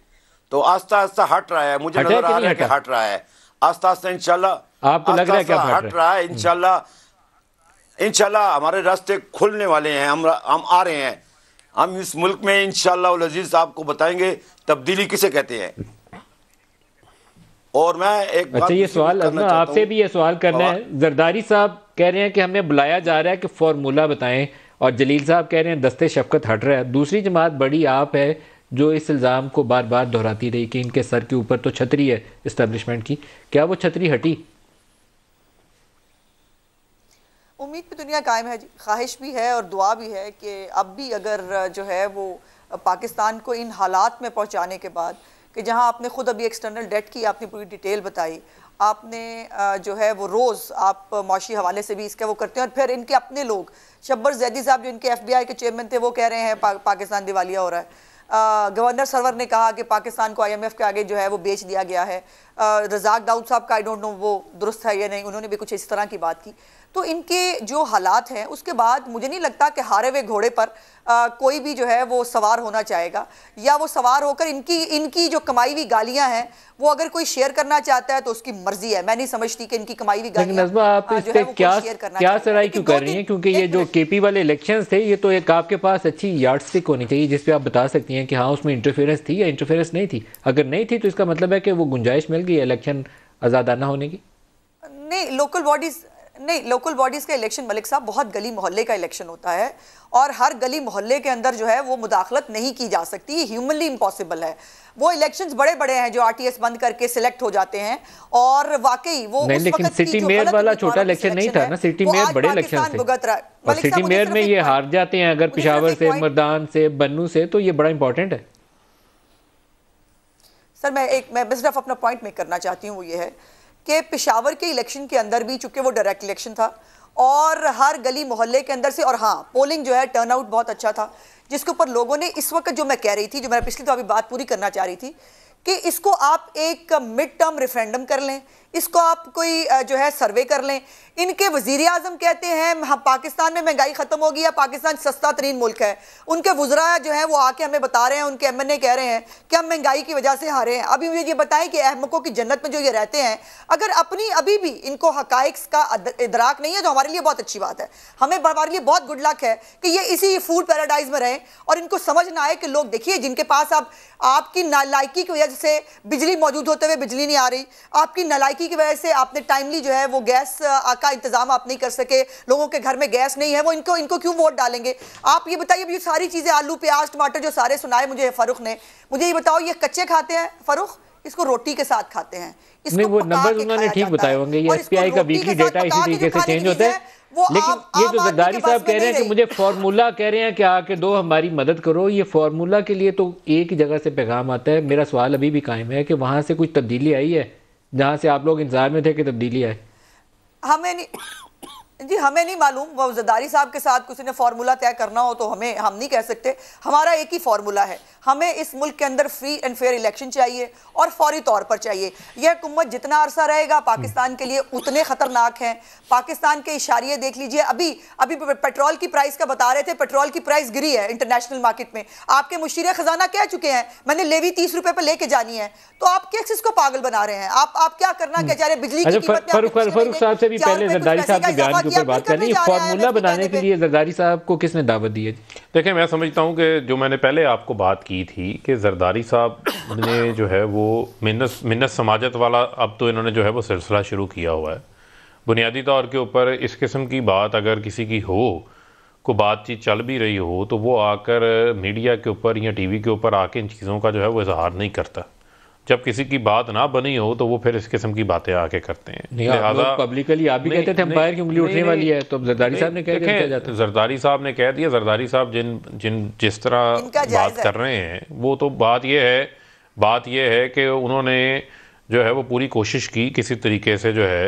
तो आस्ता आस्ता हट रहा है। मुझे नजर आ रहा है कि हट रहा है आस्ता आस्ता। इंशाल्लाह आपको लग रहा है क्या हट रहा है? इंशाल्लाह हमारे रास्ते खुलने वाले हैं। हम आ रहे हैं। हम इस मुल्क में इंशाल्लाह अज़ीज़ आपको बताएंगे तब्दीली किसे कहते हैं। और मैं एक अच्छा ये सवाल आपसे भी ये सवाल करना है। जरदारी साहब कह रहे हैं कि हमें बुलाया जा रहा है कि फार्मूला बताएं और जलील साहब कह रहे हैं दस्ते शफ़क़त हट रहा है। दूसरी जमात बड़ी आप है जो इस इल्ज़ाम को बार बार दोहराती रही कि इनके सर के ऊपर तो छतरी है इस्टेब्लिशमेंट की। क्या वो छतरी हटी? उम्मीद पे दुनिया कायम है, ख्वाहिश भी है और दुआ भी है कि अब भी अगर जो है वो पाकिस्तान को इन हालात में पहुंचाने के बाद कि जहां आपने खुद अभी एक्सटर्नल डेट की आपने पूरी डिटेल बताई, आपने जो है वो रोज़ आप माशी हवाले से भी इसका वो करते हैं और फिर इनके अपने लोग शब्बर जैदी साहब जो इनके FBI के चेयरमैन थे वो कह रहे हैं पाकिस्तान दिवालिया हो रहा है। गवर्नर सरवर ने कहा कि पाकिस्तान को IMF के आगे जो है वो बेच दिया गया है। रज़ाक दाऊद साहब का आई डोंट नो वो दुरुस्त है या नहीं, उन्होंने भी कुछ इस तरह की बात की। तो इनके जो हालात हैं उसके बाद मुझे नहीं लगता कि हारे हुए घोड़े पर कोई भी जो है वो सवार होना चाहेगा, या वो सवार होकर इनकी जो कमाई हुई गालियां हैं वो अगर कोई शेयर करना चाहता है तो उसकी मर्जी है। मैं नहीं समझती कि इनकी कमाई हुई गालियां नज़मा आप इस पे क्या सराय क्यों कर रही हैं? क्योंकि ये जो KP वाले इलेक्शंस थे ये तो एक आपके पास अच्छी यार्डस्टिक होनी चाहिए जिस पे आप बता सकती हैं कि हाँ उसमें इंटरफेरेंस थी या इंटरफेरेंस नहीं थी। अगर नहीं थी तो इसका मतलब है कि वो गुंजाइश मिल गई इलेक्शन आज़ादाना होने की। नहीं, लोकल बॉडीज का इलेक्शन मलिक साहब बहुत गली मोहल्ले का इलेक्शन होता है और हर गली मोहल्ले के अंदर जो है वो मुदाखलत नहीं की जा सकती, ये ह्यूमनली इम्पॉसिबल है। वो इलेक्शंस बड़े बड़े हैं जो RTS बंद करके सिलेक्ट हो जाते हैं और वाकई वो नहीं, लेकिन सिटी मेयर वाला छोटा इलेक्शन नहीं था ना, सिटी मेयर बड़े इलेक्शन थे और सिटी मेयर में ये हार जाते हैं अगर पेशावर से, मर्दान से, बन्नू से, तो ये बड़ा इंपॉर्टेंट है। सर मैं सिर्फ अपना पॉइंट मेक करना चाहती हूँ, वो ये है कि पेशावर के इलेक्शन के अंदर भी चूंकि वो डायरेक्ट इलेक्शन था और हर गली मोहल्ले के अंदर से, और हाँ पोलिंग जो है टर्नआउट बहुत अच्छा था, जिसके ऊपर लोगों ने इस वक्त जो मैं कह रही थी, जो मैं पिछली तो अभी बात पूरी करना चाह रही थी कि इसको आप एक मिड टर्म रेफरेंडम कर लें, इसको आप कोई जो है सर्वे कर लें। इनके वजीर आजम कहते हैं पाकिस्तान में महंगाई खत्म होगी या पाकिस्तान सस्ता तरीन मुल्क है। उनके वुज़रा जो है वो आके हमें बता रहे हैं, उनके MNA कह रहे हैं कि हम महंगाई की वजह से हारे हैं। अभी मुझे ये बताएं कि अहमकों की जन्नत में जो ये रहते हैं, अगर अपनी अभी भी इनको हकाइक का इदराक नहीं है तो हमारे लिए बहुत अच्छी बात है, हमारे लिए बहुत गुड लक है कि ये इसी फूड पैराडाइज में रहें और इनको समझ ना आए कि लोग देखिए जिनके पास आपकी नालायकी की वजह से बिजली मौजूद होते हुए बिजली नहीं आ रही, आपकी नालायकी की वजह से आपने टाइमली जो है वो गैस का इंतजाम आप नहीं कर सके, लोगों के घर में गैस नहीं है, वो इनको क्यों वोट डालेंगे? आप ये बताइए, ये सारी चीजें आलू प्याज टमाटर जो सारे सुनाए मुझे फारूक ने, मुझे ये बताओ ये कच्चे खाते हैं फारूक, इसको रोटी के साथ खाते हैं? नहीं, वो नंबर उन्होंने ठीक बताए होंगे, ये SPI का वीकली डेटा इसी तरीके से चेंज होता है। लेकिन ये जो जरदारी साहब कह रहे हैं कि मुझे फार्मूला कह रहे हैं कि आके दो हमारी मदद करो, ये फार्मूला के लिए तो एक ही जगह से पैगाम आता है। मेरा सवाल अभी भी कायम है कि वहां से कुछ तब्दीली आई है जहां से आप लोग इंतजार में थे कि तब्दीली आए? हमें नहीं मालूम। वो जरदारी साहब के साथ किसी ने फार्मूला तय करना हो तो हम नहीं कह सकते। हमारा एक ही फार्मूला है, हमें इस मुल्क के अंदर फ्री एंड फेयर इलेक्शन चाहिए और फौरी तौर पर चाहिए। यह हुकूमत जितना अरसा रहेगा पाकिस्तान के लिए उतने खतरनाक हैं। पाकिस्तान के इशारे देख लीजिए, अभी पेट्रोल की प्राइस का बता रहे थे, पेट्रोल की प्राइस गिरी है इंटरनेशनल मार्केट में। आपके मुशीर खजाना कह चुके हैं मैंने लेवी 30 रुपए पर लेके जानी है, तो आप किस इसको पागल बना रहे हैं? आप क्या करना चाह रहे? बिजली की कीमत फारूक साहब से भी पहले जरदारी साहब के बयान के ऊपर बात करनी, फार्मूला बनाने के लिए जरदारी साहब को किसने दावत दी है? देखिए, मैं समझता हूं कि जो मैंने पहले आपको बात की थी कि जरदारी साहब ने जो है वो मिन्नत समाजत वाला अब तो इन्होंने जो है वो सिलसिला शुरू किया हुआ है। बुनियादी तौर के ऊपर इस किस्म की बात अगर किसी की हो, को बातचीत चल भी रही हो, तो वो आकर मीडिया के ऊपर या TV के ऊपर आके इन चीज़ों का जो है वो इजहार नहीं करता। जब किसी की बात ना बनी हो तो वो फिर इस किस्म की बातें आके करते हैं। लिहाजा पब्लिकली आप भी कहते थे एम्पायर की उंगली उठने वाली है, तो जरदारी साहब ने कह दिया। जरदारी साहब ने कह दिया। जरदारी साहब जिस तरह बात कर रहे हैं, वो तो बात ये है कि उन्होंने जो है वो पूरी कोशिश की किसी तरीके से जो है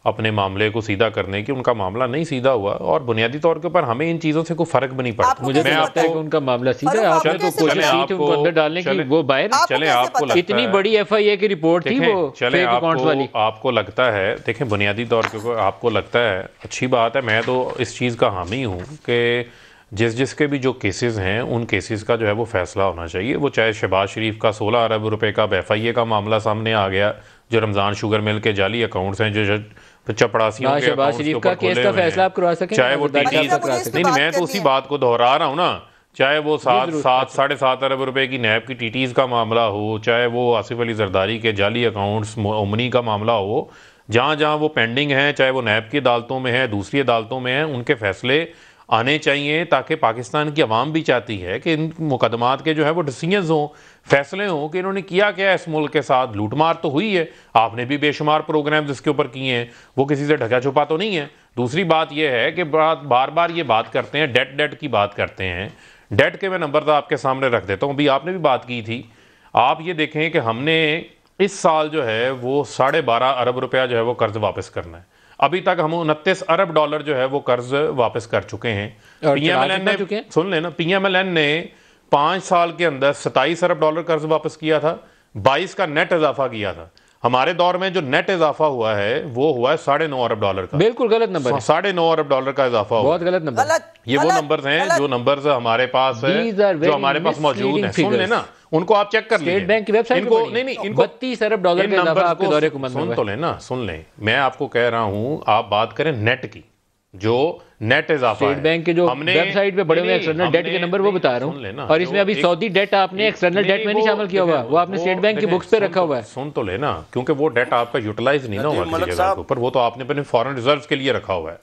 अपने मामले को सीधा करने की। उनका मामला नहीं सीधा हुआ और बुनियादी तौर के ऊपर हमें इन चीजों से कोई फर्क भी नहीं पड़ता। मुझे मैं लगता है कि उनका मामला सीधा है। आपने तो कोशिश की थी उनको अंदर डालने की, वो बाहर चले। आपको इतनी बड़ी FIA की रिपोर्ट थी वो चले, आपको लगता है, देखें बुनियादी तौर के ऊपर आपको लगता है अच्छी बात है। मैं तो इस चीज़ का हामी हूँ कि जिसके भी जो केसेस हैं उन केसेस का जो है वो फैसला होना चाहिए। वो चाहे शहबाज शरीफ का 16 अरब रुपए का FIA का मामला सामने आ गया, जो रमज़ान शुगर मिल के जाली अकाउंट्स हैं, जो चपड़ासियों के शहबाज शरीफ का केस का फैसला आप करवा सकें, चाहे वो नहीं, मैं तो उसी बात को दोहरा रहा हूँ ना। चाहे वो 7.5 अरब रुपए की नैब की TTs का मामला हो, चाहे वो आसिफ अली जरदारी के जाली अकाउंट्स ओमनी का मामला हो, जहाँ वो पेंडिंग हैं, चाहे वो नैब की अदालतों में है, दूसरी अदालतों में है, उनके फैसले आने चाहिए। ताकि पाकिस्तान की आवाम भी चाहती है कि इन मुकदमात के जो है वो डिसीजंस हों, फैसले हों कि इन्होंने किया क्या इस मुल्क के साथ। लूटमार तो हुई है, आपने भी बेशुमार प्रोग्राम जिसके ऊपर किए हैं, वो किसी से ढका छुपा तो नहीं है। दूसरी बात यह है कि बार बार ये बात करते हैं, डेट की बात करते हैं। डेट के मैं नंबर तो आपके सामने रख देता हूँ, अभी आपने भी बात की थी। आप ये देखें कि हमने इस साल जो है वो 12.5 अरब रुपया जो है वो कर्ज वापस करना है। अभी तक हम 29 अरब डॉलर जो है वो कर्ज वापस कर चुके हैं। PMLN ने, सुन लेना, PMLN ने 5 साल के अंदर 27 अरब डॉलर कर्ज वापस किया था, 22 का नेट इजाफा किया था। हमारे दौर में जो नेट इजाफा हुआ है वो हुआ है 9.5 अरब डॉलर का। बिल्कुल गलत नंबर है, 9.5 अरब डॉलर का इजाफा हुआ, बहुत गलत नंबर। ये वो नंबर्स हैं जो नंबर्स हमारे पास है, जो हमारे पास मौजूद है। सुन लेना, उनको आप चेक कर लीजिए, स्टेट बैंक की वेबसाइट इनको पे नहीं इनको 32 अरब डॉलर का इजाफा आपके दौरे हुकूमत में सुन तो लेना, सुन लें। मैं आपको कह रहा हूं आप बात करें नेट की, जो नेट इजाफा स्टेट बैंक के जो वेबसाइट पे बड़े हुए एक्सटर्नल डेट के नंबर वो बता रहा हूं, और इसमें अभी सऊदी डेट आपने एक्सटर्नल डेट में नहीं शामिल किया हुआ, वो आपने स्टेट बैंक की बुक्स पे रखा हुआ है। सुन तो लेना, क्योंकि वो डेट आपका यूटिलाइज नहीं ना हुआ किसी जगह के ऊपर, वो तो आपने अपने फॉरेन रिजर्व के लिए रखा हुआ है,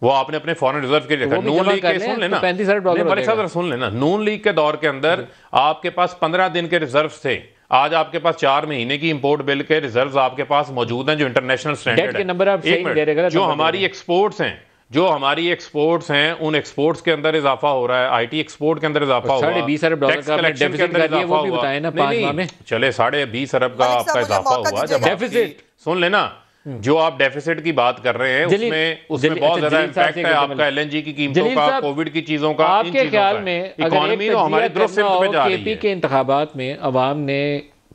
वो आपने अपने फॉरेन रिजर्व के लिए रखा। नून लीग के सुन लेना, 35 अरब डॉलर सुन लेना, नून लीग के दौर के अंदर आपके पास 15 दिन के रिजर्व थे, आज आपके पास 4 महीने की इंपोर्ट बिल के रिजर्व्स आपके पास मौजूद हैं, जो इंटरनेशनल स्टैंडर्ड है। नंबर आप सही दे रहे हैं, जो हमारी एक्सपोर्ट्स हैं, जो हमारी एक्सपोर्ट्स हैं, उन एक्सपोर्ट्स के अंदर इजाफा हो रहा है, आईटी एक्सपोर्ट के अंदर इजाफा हुआ, 20 अरब डॉलर का डेफिसिट कर दिया, वो भी बताएं ना 5 माह में। चले 20.5 अरब का आपका इजाफा हुआ। जब डेफिसिट सुन लेना, जो आप डेफिसिट की बात कर रहे हैं उसमें बहुत ज्यादा इम्पैक्ट है आपका एलएनजी की कीमतों का, कोविड की चीजों का। आपके ख्याल में इकोनॉमी तो हमारी दुरुस्त सिमत पे जा रही है। केपी के इंतखाबात में अवाम ने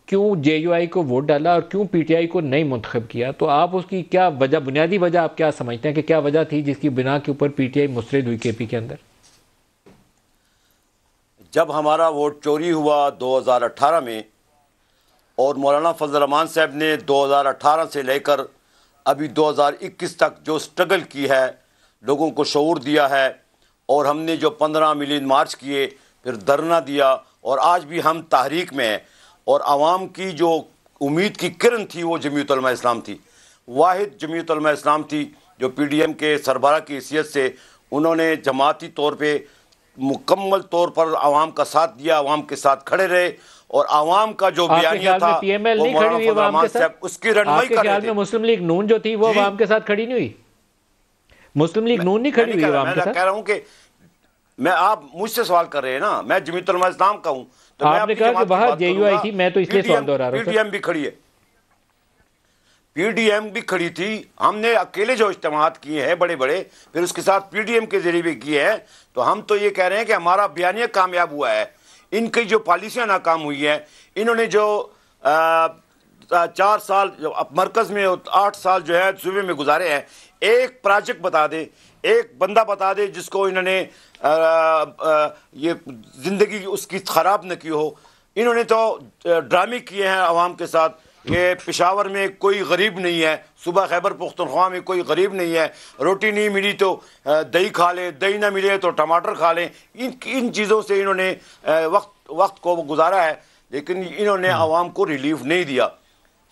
क्यों जेयूआई को वोट डाला और क्यों पीटीआई को नहीं मुंतखब किया, तो आप उसकी क्या वजह, बुनियादी वजह आप क्या समझते हैं कि क्या वजह थी जिसकी बिना के ऊपर पीटीआई मुस्तरद हुई केपी के अंदर? जब हमारा वोट चोरी हुआ 2018 में, और मौलाना फजल रहमान साहब ने 2018 से लेकर अभी 2021 तक जो स्ट्रगल की है, लोगों को शऊर दिया है, और हमने जो 15 मिलियन मार्च किए, फिर धरना दिया, और आज भी हम तहरीक में हैं, और आवाम की जो उम्मीद की किरण थी वो जमीयत उलमा इस्लाम थी, वाहिद जमीयत उलमा इस्लाम थी जो पीडीएम के सरबराह की हैसियत से उन्होंने जमाती तौर पे मुकम्मल तौर पर आवाम का साथ दिया, आवाम के साथ खड़े रहे, और आवाम का जो बयानिया था पीएमएल नहीं खड़ी हुई आवाम के साथ, उसकी रहनुमाई कर रहे थे। मुस्लिम लीग नून जो थी वो आवाम के साथ खड़ी नहीं हुई, मुस्लिम लीग नून नहीं खड़ी हुई आवाम के साथ। कह रहा हूँ कि मैं, आप मुझसे सवाल कर रहे हैं ना, मैं जमीयत उलमा इस्लाम का हूँ, तो आपने कहा कि बाहर जेयूआई थी, मैं तो इसलिए सवाल दोहरा रहा हूं। पीडीएम भी खड़ी है, पीडीएम भी खड़ी थी, हमने अकेले जो इज्तिमात किए हैं बड़े बड़े, फिर उसके साथ पीडीएम के जरिए भी किए हैं, तो हम तो ये कह रहे हैं कि हमारा बयानिया कामयाब हुआ है, इनकी जो पॉलिसियां नाकाम हुई है, इन्होंने जो 4 साल मरकज में 8 साल जो है सूबे में गुजारे हैं, एक प्रोजेक्ट बता दे, एक बंदा बता दे जिसको इन्होंने ये जिंदगी उसकी खराब न की हो। इन्होंने तो ड्रामे किए हैं आवाम के साथ कि पेशावर में कोई गरीब नहीं है, सुबह खैबर पुख्तनख्वा में कोई गरीब नहीं है, रोटी नहीं मिली तो दही खा ले, दही ना मिले तो टमाटर खा लें। इन चीज़ों से इन्होंने वक्त को गुजारा है, लेकिन इन्होंने आवाम को रिलीफ नहीं दिया।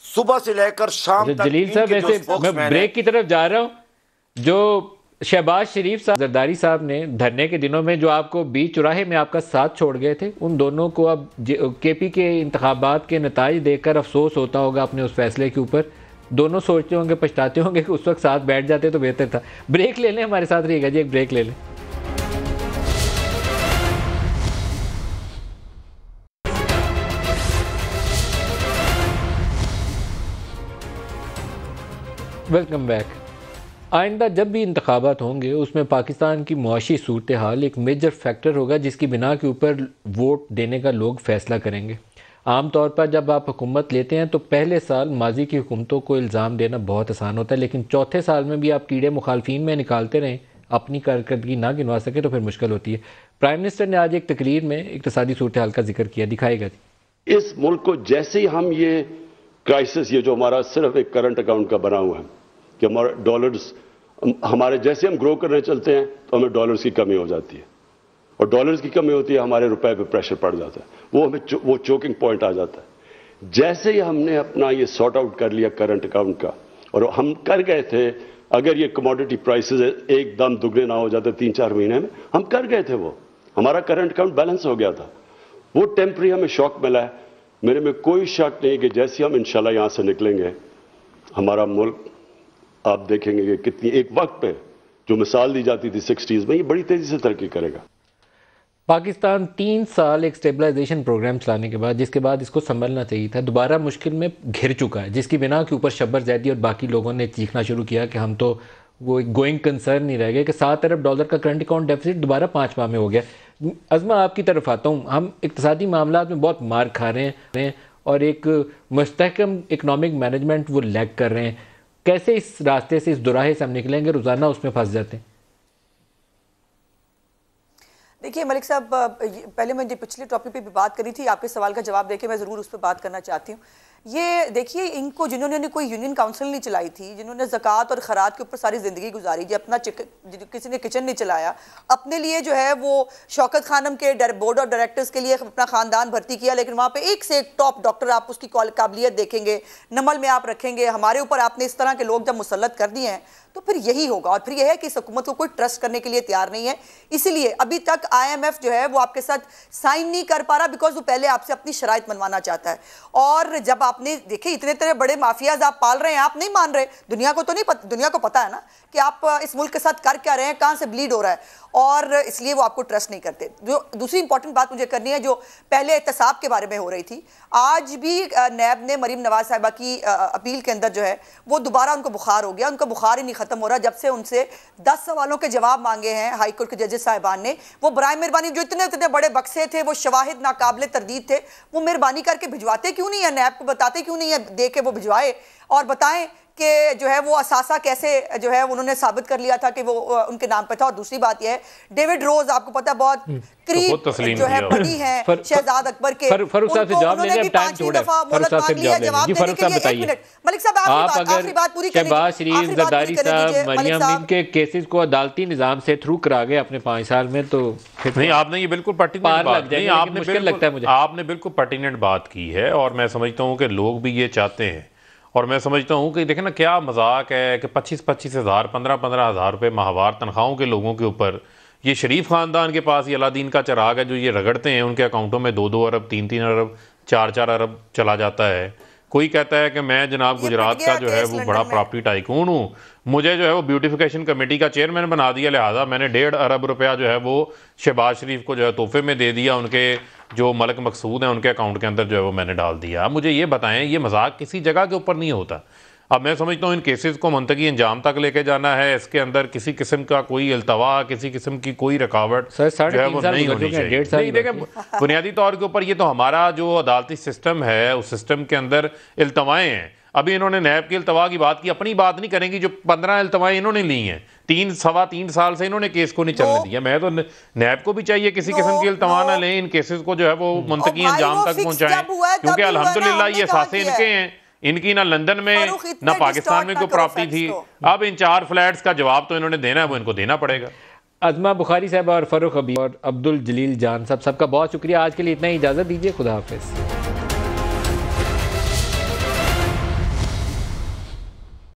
सुबह से लेकर शाम तक जलील साहब, ऐसे मैं ब्रेक की तरफ जा रहा हूँ, जो शहबाज शरीफ साहब, जरदारी साहब ने धरने के दिनों में जो आपको बीच चौराहे में आपका साथ छोड़ गए थे, उन दोनों को अब केपी के इंतखाबात के नताइज देखकर अफसोस होता होगा अपने उस फैसले के ऊपर। दोनों सोचते होंगे, पछताते होंगे कि उस वक्त साथ बैठ जाते तो बेहतर था। ब्रेक ले लें, हमारे साथ रहिएगा जी, एक ब्रेक ले लें। Welcome back. आइंदा जब भी इंतखाबात होंगे उसमें पाकिस्तान की मुआशी सूरत हाल एक मेजर फैक्टर होगा जिसकी बिना के ऊपर वोट देने का लोग फैसला करेंगे। आम तौर पर जब आप हुकूमत लेते हैं तो पहले साल माजी की हुकूमतों को इल्ज़ाम देना बहुत आसान होता है, लेकिन चौथे साल में भी आप कीड़े मुखालफिन में निकालते रहें, अपनी कारकर्दगी ना गिनवा सके तो फिर मुश्किल होती है। प्राइम मिनिस्टर ने आज एक तकरीर में इक़्तिसादी सूरत हाल का जिक्र किया, दिखाएगा जी। इस मुल्क को जैसे ही हम ये क्राइसिस, ये जो हमारा सिर्फ एक करंट अकाउंट का बना हुआ है कि हमारा डॉलर्स, हमारे जैसे हम ग्रो करने चलते हैं तो हमें डॉलर्स की कमी हो जाती है, और डॉलर्स की कमी होती है हमारे रुपए पे प्रेशर पड़ जाता है, वो हमें वो चोकिंग पॉइंट आ जाता है। जैसे ही हमने अपना ये सॉर्ट आउट कर लिया करंट अकाउंट का, और हम कर गए थे, अगर ये कमोडिटी प्राइसेस एकदम दुगने ना हो जाते 3-4 महीने में, हम कर गए थे, वो हमारा करंट अकाउंट बैलेंस हो गया था। वो टेम्पररी हमें शॉक मिला है। मेरे में कोई शक नहीं कि जैसे हम इंशाल्लाह यहां से निकलेंगे, हमारा मुल्क आप देखेंगे कि कितनी एक वक्त पे जो मिसाल दी जाती थी 60s में, ये बड़ी तेजी से तरक्की करेगा। पाकिस्तान 3 साल एक स्टेबलाइजेशन प्रोग्राम चलाने के बाद, जिसके बाद इसको संभलना चाहिए था, दोबारा मुश्किल में घिर चुका है, जिसकी बिना के ऊपर शब्बर जैदी और बाकी लोगों ने चीखना शुरू किया कि हम तो वो गोइंग कंसर्न नहीं रह गए कि 7 अरब डॉलर का करंट अकाउंट डेफिसिट दोबारा 5 माह में हो गया। अज़मा आपकी तरफ आता हूँ। हम इक़्तिसादी मामलात में बहुत मार खा रहे हैं और एक मुस्तहकम इकनॉमिक मैनेजमेंट वो लैग कर रहे हैं। कैसे इस रास्ते से, इस दुराहे से हम निकलेंगे? रोज़ाना उसमें फंस जाते हैं। देखिए मलिक साहब, पहले मैं पिछले टॉपिक पे भी बात करी थी, आपके सवाल का जवाब देके मैं ज़रूर उस पर बात करना चाहती हूँ। ये देखिए, इनको जिन्होंने कोई यूनियन काउंसिल नहीं चलाई थी, जिन्होंने ज़कात और खरात के ऊपर सारी ज़िंदगी गुजारी, जो अपना किसी ने किचन नहीं चलाया, अपने लिए जो है वो शौकत खानम के बोर्ड ऑफ डायरेक्टर्स के लिए अपना ख़ानदान भर्ती किया, लेकिन वहाँ पे एक से एक टॉप डॉक्टर आप उसकी काबिलियत देखेंगे, नमल में आप रखेंगे। हमारे ऊपर आपने इस तरह के लोग जब मुसल्लत कर दिए हैं तो फिर यही होगा। और फिर यह है कि इस हुकूमत को कोई ट्रस्ट करने के लिए तैयार नहीं है। इसीलिए अभी तक IMF जो है वो आपके साथ साइन नहीं कर पा रहा, बिकॉज वो पहले आपसे अपनी शराइत मनवाना चाहता है। और जब आपने देखे इतने बड़े माफियाज आप पाल रहे हैं, आप नहीं मान रहे, दुनिया को तो नहीं पता, दुनिया को पता है ना कि आप इस मुल्क के साथ कर क्या रहे हैं, कहां से ब्लीड हो रहा है, और इसलिए वो आपको ट्रस्ट नहीं करते। जो दूसरी इंपॉर्टेंट बात मुझे करनी है, जो पहले एहतसाब के बारे में हो रही थी, आज भी नैब ने मरीम नवाज साहिबा की अपील के अंदर जो है वो दोबारा उनको बुखार हो गया, उनका बुखार ही नहीं खत्म हो रहा जब से उनसे 10 सवालों के जवाब मांगे हैं हाई कोर्ट के जजेस साहिबान ने। वो बराए मेहरबानी जो इतने बड़े बक्से थे, वो शवाहिद नाकाबिले तरदीद थे, वो मेहरबानी करके भिजवाते क्यों नहीं है, नैब को बताते क्यों नहीं है, दे के वो भिजवाए और बताएं कि जो है वो असासा कैसे जो है उन्होंने साबित कर लिया था कि वो उनके नाम पे था। और दूसरी बात यह है, डेविड रोज आपको पता है बहुत करीब जो है बड़ी है शहजाद अकबर के, उन्होंने भी 5 दफा मोहलत मांग लिया जवाब देने के लिए। 1 मिनट मलिक साहब, आखिरी बात पूरी करें। शहबाज शरीफ, ज़रदारी साहब, मरियम, इनके केसेस को अदालती निजाम से थ्रू करा गए अपने 5 साल में, तो नहीं, आपने ये बिल्कुल पर्टिनेंट बात नहीं, आपने मुश्किल लगता है मुझे, आपने बिल्कुल पर्टिनेंट बात की है। और मैं समझता हूँ कि लोग भी ये चाहते हैं, और मैं समझता हूँ कि देखें ना, क्या मजाक है कि 25-25 हज़ार 15-15 हज़ार रुपये माहवार तनख्वाहों के लोगों के ऊपर ये शरीफ ख़ानदान के पास ये अलादीन का चिराग है जो ये रगड़ते हैं, उनके अकाउंटों में 2-2 अरब 3-3 अरब 4-4 अरब चला जाता है। कोई कहता है कि मैं जनाब गुजरात का जो है वो बड़ा प्रॉपर्टी टाइकून हूँ, मुझे जो है वो ब्यूटिफिकेशन कमेटी का चेयरमैन बना दिया, लिहाजा मैंने 1.5 अरब रुपया जो है वो शहबाज शरीफ को जो है तोहफे में दे दिया, उनके जो मलक मकसूद हैं उनके अकाउंट के अंदर जो है वो मैंने डाल दिया। अब मुझे ये बताएं, ये मजाक किसी जगह के ऊपर नहीं होता। अब मैं समझता हूँ इन केसेस को मुंतकी अंजाम तक लेके जाना है, इसके अंदर किसी किस्म का कोई इल्तवा, किसी किस्म की कोई रुकावट जो है वो नहीं होनी चाहिए। नहीं देखें, बुनियादी तौर के ऊपर ये तो हमारा जो अदालती सिस्टम है उस सिस्टम के अंदर इल्तवाएँ हैं। अभी इन्होंने नैब के इल्तवा की बात की, अपनी बात नहीं करेंगी, जो 15 इल्तवाएँ इन्होंने ली हैं, 3-3.25 साल से इन्होंने केस को नहीं चलने दिया। मैं तो नैब को भी चाहिए किसी किस्म की इल्तवा ना लें, इन केसेस को जो है वो मुंतकी अंजाम तक पहुँचाएं, क्योंकि अल्हम्दुलिल्लाह ये सासे इनके हैं, इनकी ना लंदन में ना पाकिस्तान में कोई प्रॉपर्टी थी। अब इन 4 फ्लैट्स का जवाब तो इन्होंने देना है, वो इनको देना पड़ेगा। अज़मा बुखारी साहब और फ़ारूक हबीब और अब्दुल जलील जान साहब, सबका बहुत शुक्रिया। आज के लिए इतना ही, इजाज़त दीजिए, खुदा हाफिज़।